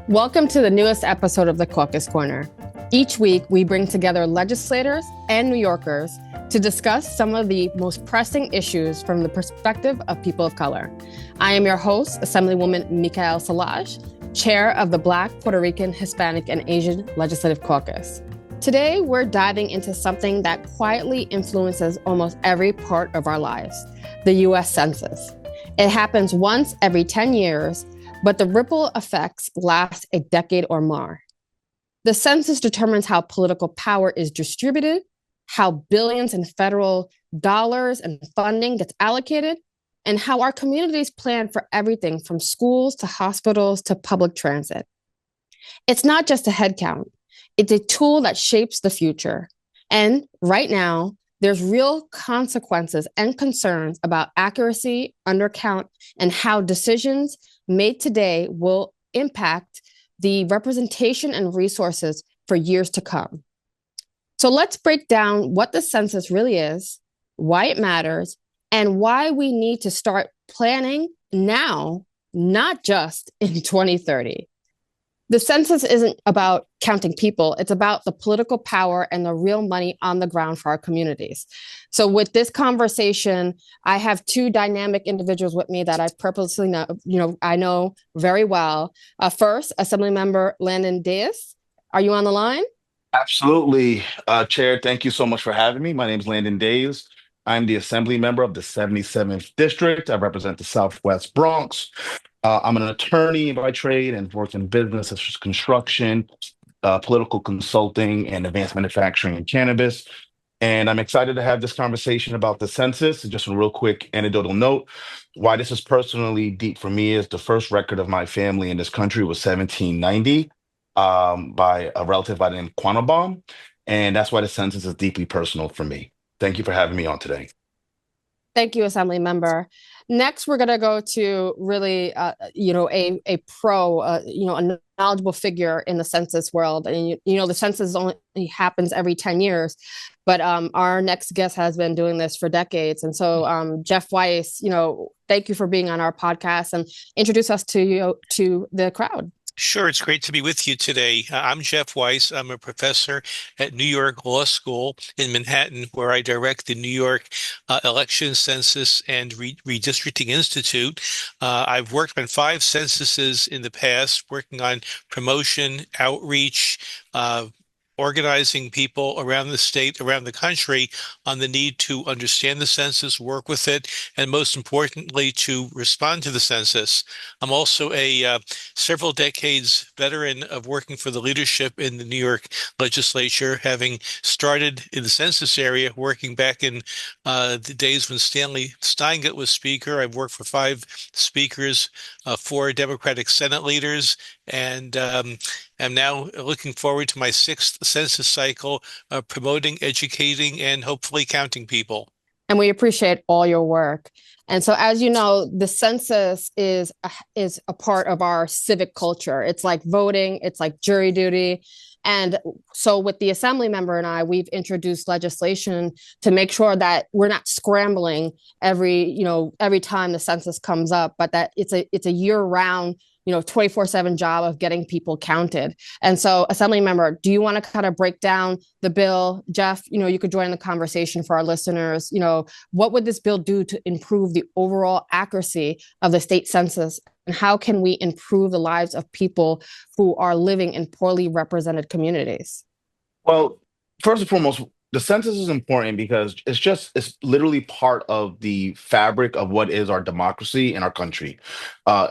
Welcome to the newest episode of the Caucus Corner. Each week, we bring together legislators and New Yorkers to discuss some of the most pressing issues from the perspective of people of color. I am your host, Assemblywoman Micael Salage, chair of the Black, Puerto Rican, Hispanic, and Asian Legislative Caucus. Today, we're diving into something that quietly influences almost every part of our lives, the U.S. Census. It happens once every 10 years, but the ripple effects last a decade or more. The census determines how political power is distributed, how billions in federal dollars and funding gets allocated, and how our communities plan for everything from schools to hospitals to public transit. It's not just a headcount. It's a tool that shapes the future. And right now, there's real consequences and concerns about accuracy, undercount, and how decisions made today will impact the representation and resources for years to come. So let's break down what the census really is, why it matters, and why we need to start planning now, not just in 2030. The census isn't about counting people. It's about the political power and the real money on the ground for our communities. So with this conversation, I have two dynamic individuals with me that I purposely know very well. First, Assemblymember Landon Diaz. Are you on the line? Absolutely. Chair, thank you so much for having me. My name is Landon Days. I'm the Assembly member of the 77th District. I represent the Southwest Bronx. I'm an attorney by trade and worked in business such as construction, political consulting, and advanced manufacturing and cannabis. And I'm excited to have this conversation about the census. Just a real quick anecdotal note. Why this is personally deep for me is the first record of my family in this country was 1790 by a relative by the name of Quanabom. And that's why the census is deeply personal for me. Thank you for having me on today. Thank you, Assembly Member. Next, we're going to go to really, a pro, a knowledgeable figure in the census world. And, the census only happens every 10 years. But our next guest has been doing this for decades. And so, Jeff Weiss, thank you for being on our podcast and introduce us to the crowd. Sure, it's great to be with you today. I'm Jeff Weiss. I'm a professor at New York Law School in Manhattan, where I direct the New York Election Census and Redistricting Institute. I've worked on 5 censuses in the past, working on promotion, outreach, organizing people around the state, around the country on the need to understand the census, work with it, and most importantly, to respond to the census. I'm also a several decades veteran of working for the leadership in the New York legislature, having started in the census area, working back in the days when Stanley Steingart was speaker. I've worked for 5 speakers, 4 Democratic Senate leaders, and I'm now looking forward to my 6th census cycle, promoting, educating, and hopefully counting people. And we appreciate all your work. And so, as you know, the census is a part of our civic culture. It's like voting, it's like jury duty. And so with the Assembly member and I, we've introduced legislation to make sure that we're not scrambling every time the census comes up, but that it's a year-round 24/7 job of getting people counted. And so, Assembly member, do you want to kind of break down the bill? Jeff, you could join the conversation for our listeners. What would this bill do to improve the overall accuracy of the state census? And how can we improve the lives of people who are living in poorly represented communities? Well, first and foremost, the census is important because it's literally part of the fabric of what is our democracy in our country.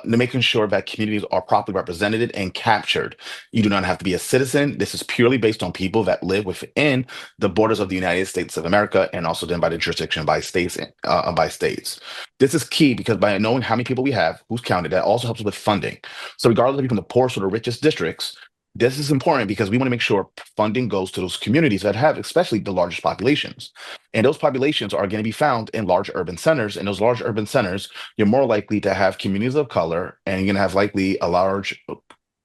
Making sure that communities are properly represented and captured. You do not have to be a citizen. This is purely based on people that live within the borders of the United States of America, and also then by the jurisdiction by states. This is key because by knowing how many people we have, who's counted, that also helps with funding. So regardless of from the poorest or the richest districts, this is important because we want to make sure funding goes to those communities that have especially the largest populations. And those populations are going to be found in large urban centers. And those large urban centers, you're more likely to have communities of color, and you're going to have likely a large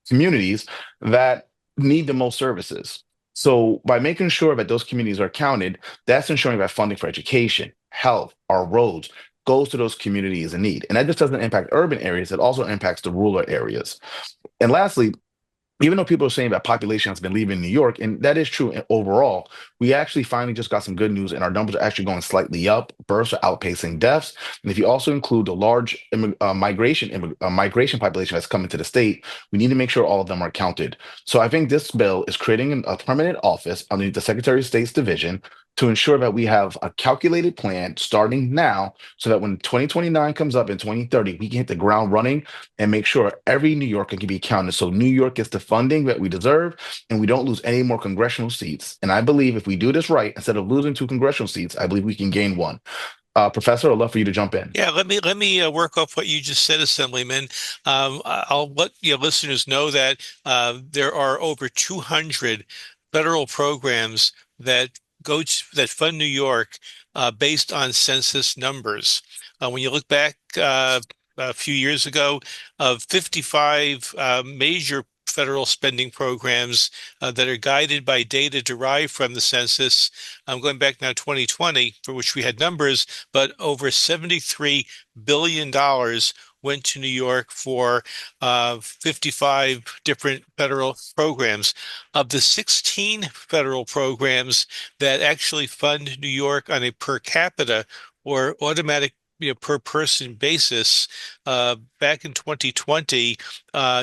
communities that need the most services. So by making sure that those communities are counted, that's ensuring that funding for education, health, our roads, goes to those communities in need. And that just doesn't impact urban areas, it also impacts the rural areas. And lastly, even though people are saying that population has been leaving New York, and that is true overall, we actually finally just got some good news, and our numbers are actually going slightly up. Births are outpacing deaths, and if you also include the large migration population that's coming to the state, we need to make sure all of them are counted. So I think this bill is creating a permanent office underneath the Secretary of State's division to ensure that we have a calculated plan starting now, so that when 2029 comes up in 2030, we can hit the ground running and make sure every New Yorker can be counted. So New York gets the funding that we deserve, and we don't lose any more congressional seats. And I believe if we do this right, instead of losing 2 congressional seats, I believe we can gain one. Professor, I'd love for you to jump in. Yeah, let me work off what you just said, Assemblyman. I'll let your listeners know that there are over 200 federal programs that that fund New York based on census numbers. When you look back a few years ago, of 55 major federal spending programs that are guided by data derived from the census. I'm going back now 2020, for which we had numbers, but over $73 billion went to New York for 55 different federal programs. Of the 16 federal programs that actually fund New York on a per capita or automatic per person basis, back in 2020,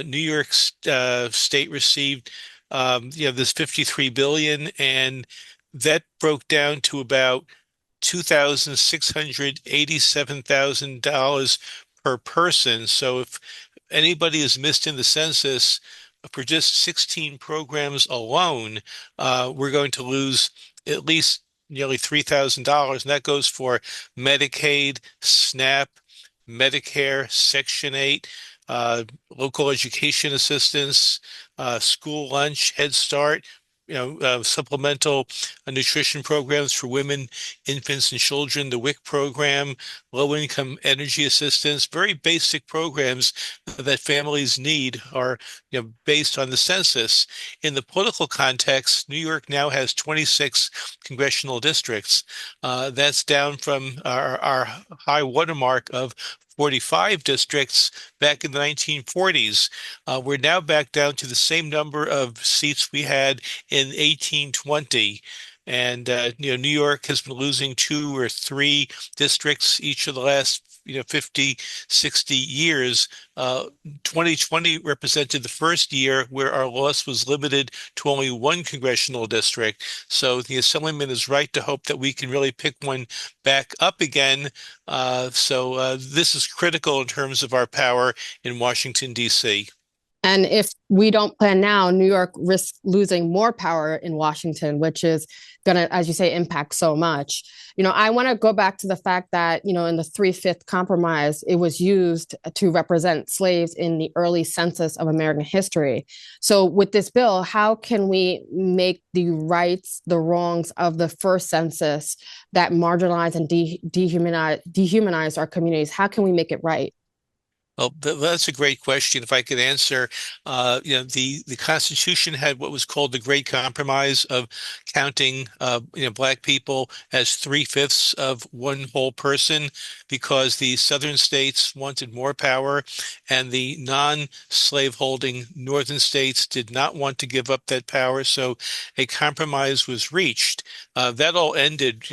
New York State received this 53 billion, and that broke down to about $2,687,000 per person. So if anybody is missed in the census for just 16 programs alone, we're going to lose at least nearly $3,000. And that goes for Medicaid, SNAP, Medicare, Section 8, local education assistance, school lunch, Head Start, supplemental nutrition programs for women, infants, and children, the WIC program, low-income energy assistance, very basic programs that families need are based on the census. In the political context, New York now has 26 congressional districts. That's down from our high watermark of 45 districts back in the 1940s. We're now back down to the same number of seats we had in 1820. And New York has been losing 2 or 3 districts each of the last 50, 60 years. 2020 represented the first year where our loss was limited to only 1 congressional district. So the Assemblyman is right to hope that we can really pick one back up again. So this is critical in terms of our power in Washington, D.C. And if we don't plan now, New York risks losing more power in Washington, which is going to, as you say, impact so much. I want to go back to the fact that, in the 3/5 compromise, it was used to represent slaves in the early census of American history. So with this bill, how can we make the rights, the wrongs of the first census that marginalized and dehumanized our communities? How can we make it right? Well, that's a great question. If I could answer, the Constitution had what was called the Great Compromise of counting, Black people as 3/5 of one whole person, because the Southern states wanted more power, and the non-slaveholding Northern states did not want to give up that power. So a compromise was reached. That all ended,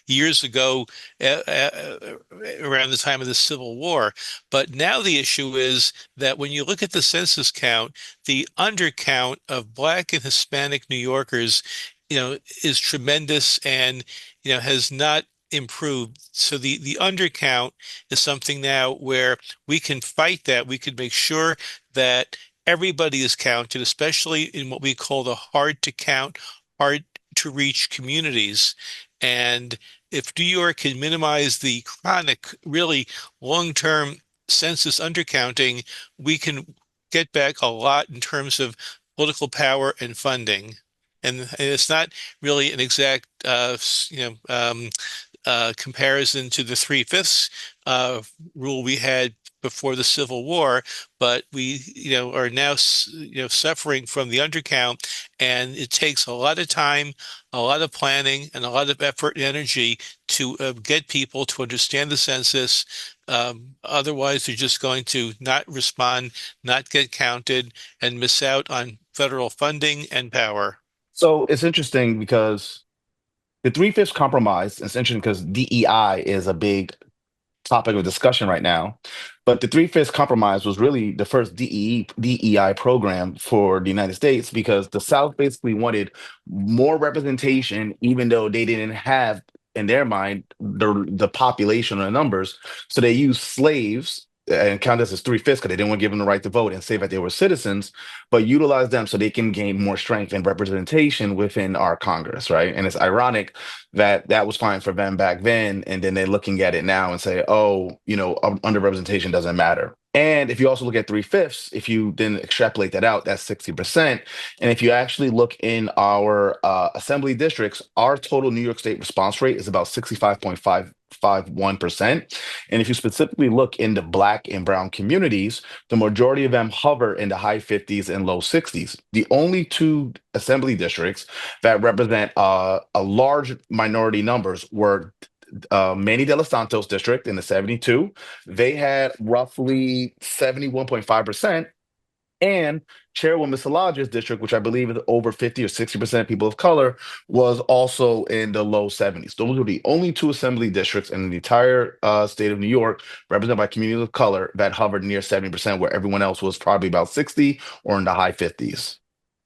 years ago, around the time of the Civil War. But now the issue is that when you look at the census count, the undercount of Black and Hispanic New Yorkers, is tremendous, and, has not improved. So the undercount is something now where we can fight that. We can make sure that everybody is counted, especially in what we call the hard to count, hard to reach communities. And if New York can minimize the chronic, really long-term census undercounting, we can get back a lot in terms of political power and funding. And it's not really an exact, comparison to the 3/5 rule we had before the Civil War, but we, are now, suffering from the undercount, and it takes a lot of time, a lot of planning, and a lot of effort and energy to get people to understand the census. Otherwise, they're just going to not respond, not get counted, and miss out on federal funding and power. So it's interesting because the three-fifths compromise, it's interesting because DEI is a big topic of discussion right now. But the Three-Fifths Compromise was really the first DEI program for the United States because the South basically wanted more representation, even though they didn't have in their mind the population or the numbers. So they used slaves and count this as three-fifths because they didn't want to give them the right to vote and say that they were citizens, but utilize them so they can gain more strength and representation within our Congress, right? And it's ironic that that was fine for them back then, and then they're looking at it now and say, oh, underrepresentation doesn't matter. And if you also look at three-fifths, if you then extrapolate that out, that's 60%. And if you actually look in our assembly districts, our total New York State response rate is about 65.551%. And if you specifically look in the Black and Brown communities, the majority of them hover in the high 50s and low 60s. The only two assembly districts that represent a large minority numbers were Manny de los Santos district in the 72. They had roughly 71.5%. And Chairwoman Szilagyi's district, which I believe is over 50 or 60% people of color, was also in the low 70s. Those were the only two assembly districts in the entire state of New York represented by communities of color that hovered near 70%, where everyone else was probably about 60 or in the high 50s.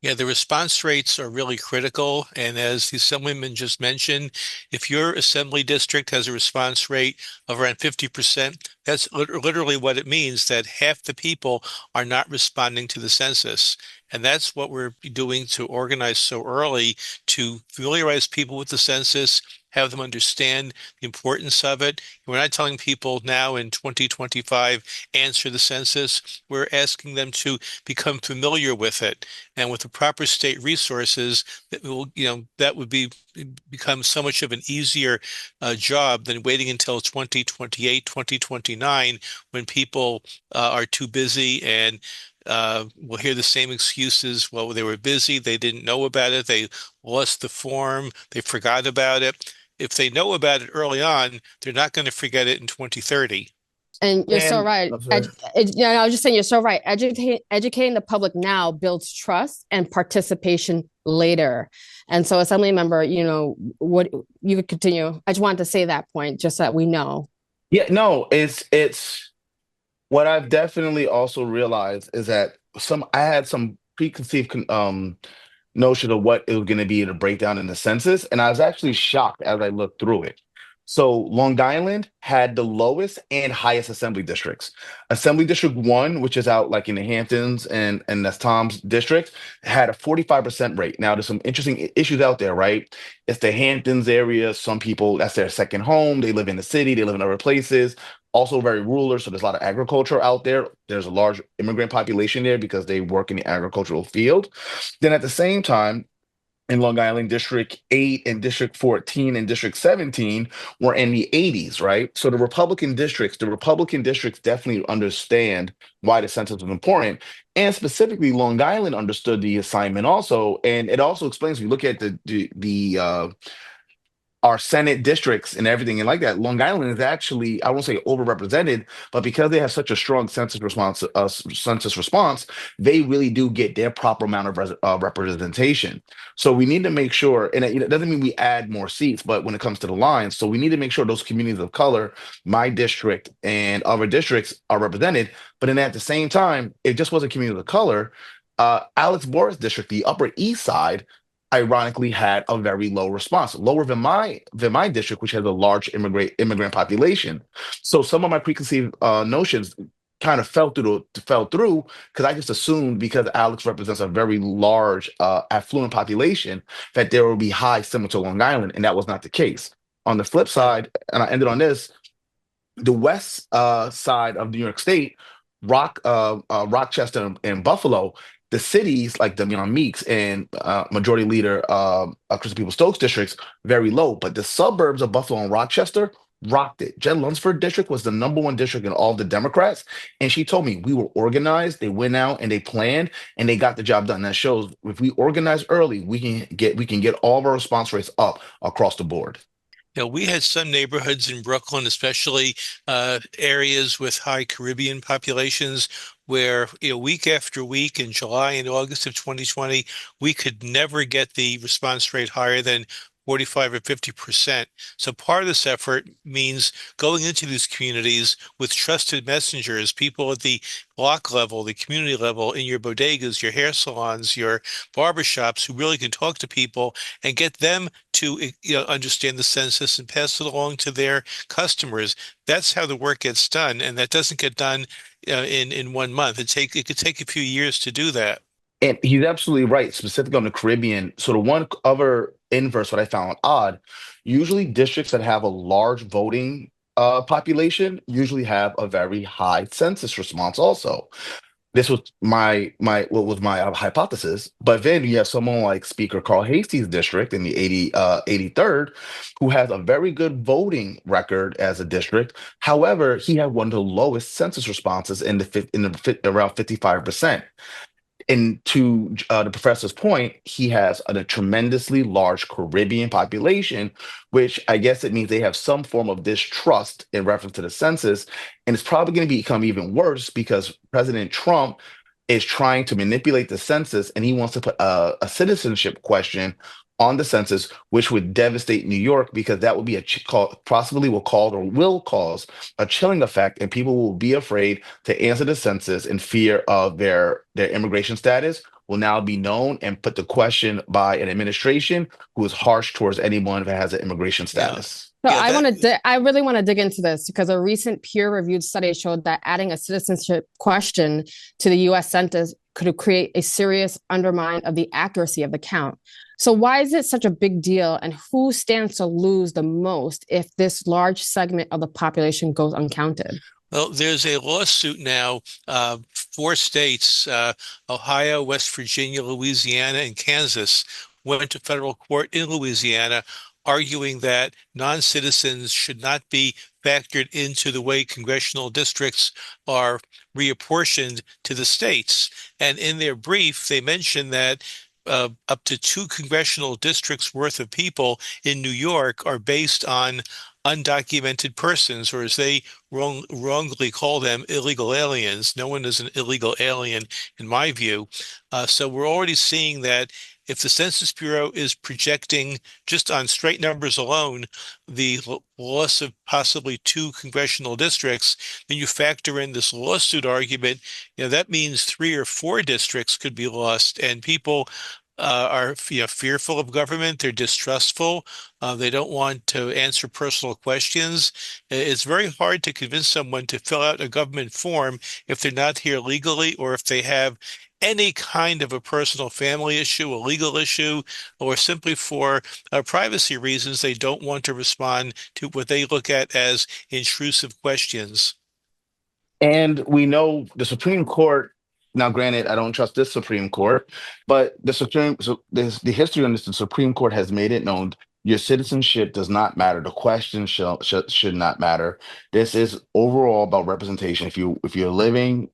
Yeah, the response rates are really critical. And as the Assemblyman just mentioned, if your assembly district has a response rate of around 50%, that's literally what it means, that half the people are not responding to the census. And that's what we're doing to organize so early to familiarize people with the census, have them understand the importance of it. We're not telling people now in 2025, answer the census. We're asking them to become familiar with it. And with the proper state resources, that would become so much of an easier job than waiting until 2028, 2029, when people are too busy and we'll hear the same excuses. Well, they were busy, they didn't know about it, they lost the form, they forgot about it. If they know about it early on, they're not going to forget it in 2030. And you're so And right. I'm sorry. I was just saying, you're so right. Educating the public now builds trust and participation later. And so, Assembly Member, what you could continue. I just wanted to say that point, just so that we know. Yeah, no, it's what I've definitely also realized is that I had some preconceived notion of what it was going to be in a breakdown in the census, and I was actually shocked as I looked through it. So Long Island had the lowest and highest assembly districts. Assembly District 1, which is out like in the Hamptons and that's Tom's district, had a 45% rate. Now, there's some interesting issues out there, right? It's the Hamptons area. Some people, that's their second home. They live in the city, they live in other places. Also very rural, so there's a lot of agriculture out there. There's a large immigrant population there because they work in the agricultural field. Then at the same time, in Long Island, District 8 and District 14 and District 17 were in the 80s, right? So the Republican districts definitely understand why the census was important. And specifically, Long Island understood the assignment also. And it also explains, if you look at the our Senate districts and everything and like that, Long Island is actually, I won't say overrepresented, but because they have such a strong census response, they really do get their proper amount of representation. So we need to make sure, and it doesn't mean we add more seats, but when it comes to the lines, so we need to make sure those communities of color, my district and other districts, are represented. But then at the same time, it just wasn't communities of color. Alex Boris district, the Upper East Side, ironically had a very low response, lower than my district, which has a large immigrant population. So some of my preconceived notions kind of fell through because I just assumed, because Alex represents a very large affluent population, that there would be high similar to Long Island, and that was not the case. On the flip side, and I ended on this, the west side of New York State, Rochester and Buffalo, the cities like Damian Meeks and Majority Leader Crystal People Stokes districts, very low. But the suburbs of Buffalo and Rochester, rocked it. Jen Lunsford district was the number one district in all the Democrats. And she told me we were organized. They went out and they planned and they got the job done. That shows if we organize early, we can get all of our response rates up across the board. We had some neighborhoods in Brooklyn, especially areas with high Caribbean populations, where week after week in July and August of 2020, we could never get the response rate higher than 45 or 50%. So part of this effort means going into these communities with trusted messengers, people at the block level, the community level, in your bodegas, your hair salons, your barbershops, who really can talk to people and get them to understand the census and pass it along to their customers. That's how the work gets done, and that doesn't get done in 1 month. It could take a few years to do that. And he's absolutely right, specifically on the Caribbean. So the one other inverse that I found odd, usually districts that have a large voting population usually have a very high census response also. This was my what was my hypothesis. But then you have someone like Speaker Carl Hasties' district in the 83rd, who has a very good voting record as a district. However, he had one of the lowest census responses around 55%. And to the professor's point, he has a tremendously large Caribbean population, which I guess it means they have some form of distrust in reference to the census. And it's probably going to become even worse because President Trump is trying to manipulate the census and he wants to put a citizenship question on the census, which would devastate New York because that would be possibly will cause a chilling effect, and people will be afraid to answer the census in fear of their immigration status will now be known and put the question by an administration who is harsh towards anyone that has an immigration status. So Yeah, I really want to dig into this because a recent peer-reviewed study showed that adding a citizenship question to the U.S. Census could create a serious undermine of the accuracy of the count. So why is it such a big deal, and who stands to lose the most if this large segment of the population goes uncounted? Well, there's a lawsuit now, 4 states, Ohio, West Virginia, Louisiana, and Kansas, went to federal court in Louisiana, arguing that non-citizens should not be factored into the way congressional districts are reapportioned to the states. And in their brief, they mentioned that up to 2 congressional districts worth of people in New York are based on undocumented persons, or as they wrongly call them, illegal aliens. No one is an illegal alien, in my view. So we're already seeing that if the Census Bureau is projecting just on straight numbers alone the loss of possibly 2 congressional districts, then you factor in this lawsuit argument, that means 3 or 4 districts could be lost, and people are fearful of government. They're distrustful. They don't want to answer personal questions. It's very hard to convince someone to fill out a government form if they're not here legally, or if they have any kind of a personal family issue, a legal issue, or simply for privacy reasons, they don't want to respond to what they look at as intrusive questions. And we know the Supreme Court. Now, granted, I don't trust this Supreme Court, but the history on this, the Supreme Court has made it known your citizenship does not matter. The question should not matter. This is overall about representation. If you're living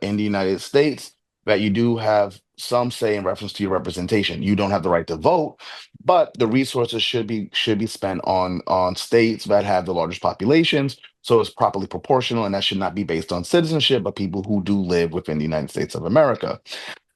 in the United States, that you do have some say in reference to your representation. You don't have the right to vote, but the resources should be spent on states that have the largest populations. So it's properly proportional, and that should not be based on citizenship, but people who do live within the United States of America.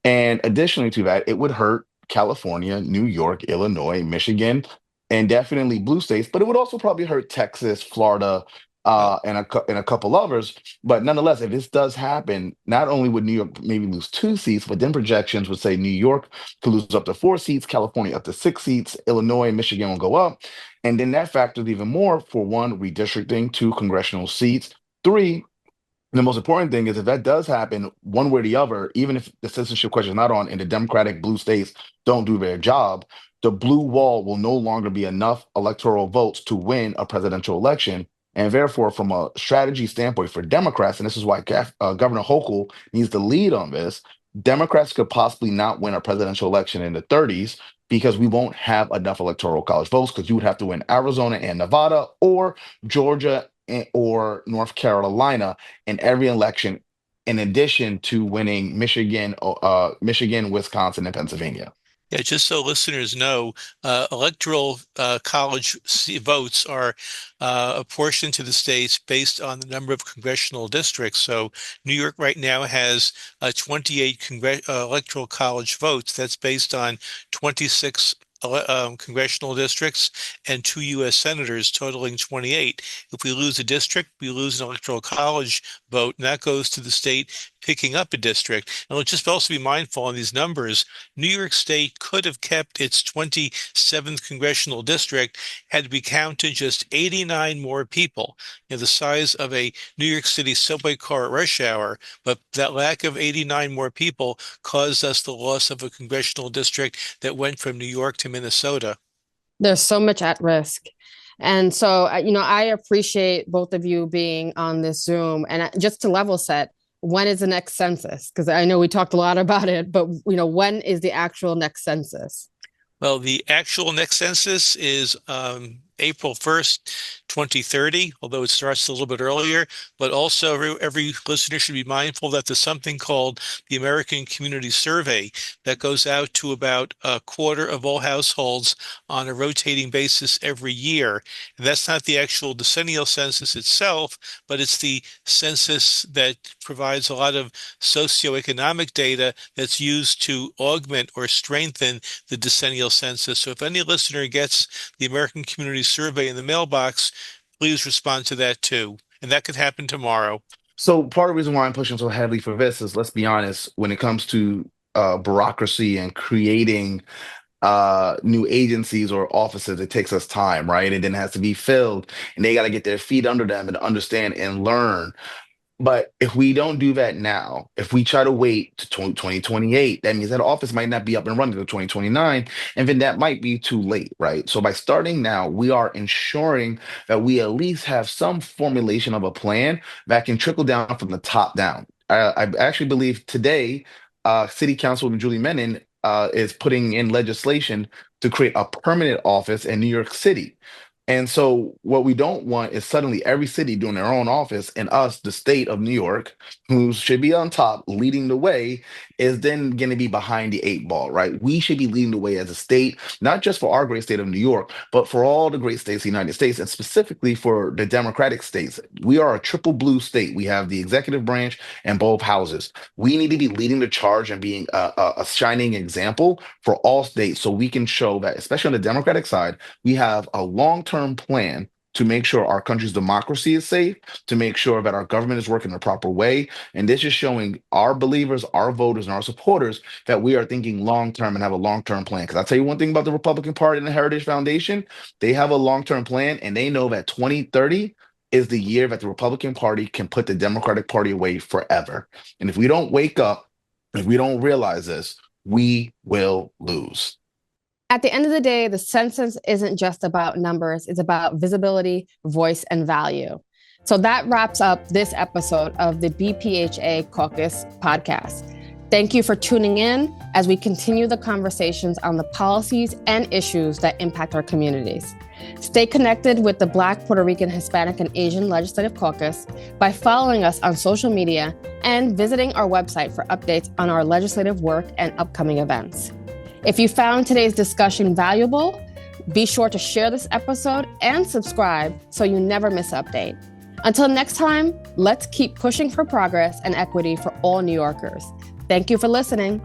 And additionally to that, it would hurt California, New York, Illinois, Michigan, and definitely blue states, but it would also probably hurt Texas, Florida, and a couple others. But nonetheless, if this does happen, not only would New York maybe lose 2 seats, but then projections would say New York could lose up to 4 seats, California up to 6 seats, Illinois, Michigan will go up. And then that factors even more for one, redistricting, 2 congressional seats, three. And the most important thing is if that does happen, one way or the other, even if the citizenship question is not on and the Democratic blue states don't do their job, the blue wall will no longer be enough electoral votes to win a presidential election. And therefore, from a strategy standpoint for Democrats, and this is why Governor Hochul needs to lead on this, Democrats could possibly not win a presidential election in the 30s because we won't have enough electoral college votes because you would have to win Arizona and Nevada or Georgia or North Carolina in every election, in addition to winning Michigan, Wisconsin, and Pennsylvania. Yeah, just so listeners know, electoral college votes are apportioned to the states based on the number of congressional districts. So New York right now has 28 electoral college votes. That's based on 26 congressional districts and 2 U.S. senators, totaling 28. If we lose a district, we lose an electoral college vote, and that goes to the state picking up a district. And let's just also be mindful on these numbers. New York State could have kept its 27th congressional district had we counted just 89 more people, the size of a New York City subway car at rush hour. But that lack of 89 more people caused us the loss of a congressional district that went from New York to Minnesota. There's so much at risk. And so, I appreciate both of you being on this Zoom. And just to level set, when is the next census? Because I know we talked a lot about it, but when is the actual next census? Well, the actual next census is April 1st, 2030, although it starts a little bit earlier. But also every listener should be mindful that there's something called the American Community Survey that goes out to about a quarter of all households on a rotating basis every year. And that's not the actual decennial census itself, but it's the census that provides a lot of socioeconomic data that's used to augment or strengthen the decennial census. So if any listener gets the American Community Survey in the mailbox, please respond to that too. And that could happen tomorrow. So part of the reason why I'm pushing so heavily for this is, let's be honest, when it comes to bureaucracy and creating new agencies or offices, it takes us time, right? And then it has to be filled, and they got to get their feet under them and understand and learn. But if we don't do that now, if we try to wait to 2028, that means that office might not be up and running until 2029, and then that might be too late, right? So by starting now, we are ensuring that we at least have some formulation of a plan that can trickle down from the top down. I actually believe today, City Councilwoman Julie Menin is putting in legislation to create a permanent office in New York City. And so what we don't want is suddenly every city doing their own office, and us, the state of New York, who should be on top leading the way, is then going to be behind the 8 ball, right? We should be leading the way as a state, not just for our great state of New York, but for all the great states of the United States, and specifically for the Democratic states. We are a triple blue state. We have the executive branch and both houses. We need to be leading the charge and being a shining example for all states, so we can show that, especially on the Democratic side, we have a long-term plan to make sure our country's democracy is safe, to make sure that our government is working the proper way. And this is showing our believers, our voters, and our supporters that we are thinking long-term and have a long-term plan. Because I'll tell you one thing about the Republican Party and the Heritage Foundation, they have a long-term plan, and they know that 2030 is the year that the Republican Party can put the Democratic Party away forever. And if we don't wake up, if we don't realize this, we will lose. At the end of the day, the census isn't just about numbers. It's about visibility, voice, and value. So that wraps up this episode of the BPHA Caucus podcast. Thank you for tuning in as we continue the conversations on the policies and issues that impact our communities. Stay connected with the Black, Puerto Rican, Hispanic, and Asian Legislative Caucus by following us on social media and visiting our website for updates on our legislative work and upcoming events. If you found today's discussion valuable, be sure to share this episode and subscribe so you never miss an update. Until next time, let's keep pushing for progress and equity for all New Yorkers. Thank you for listening.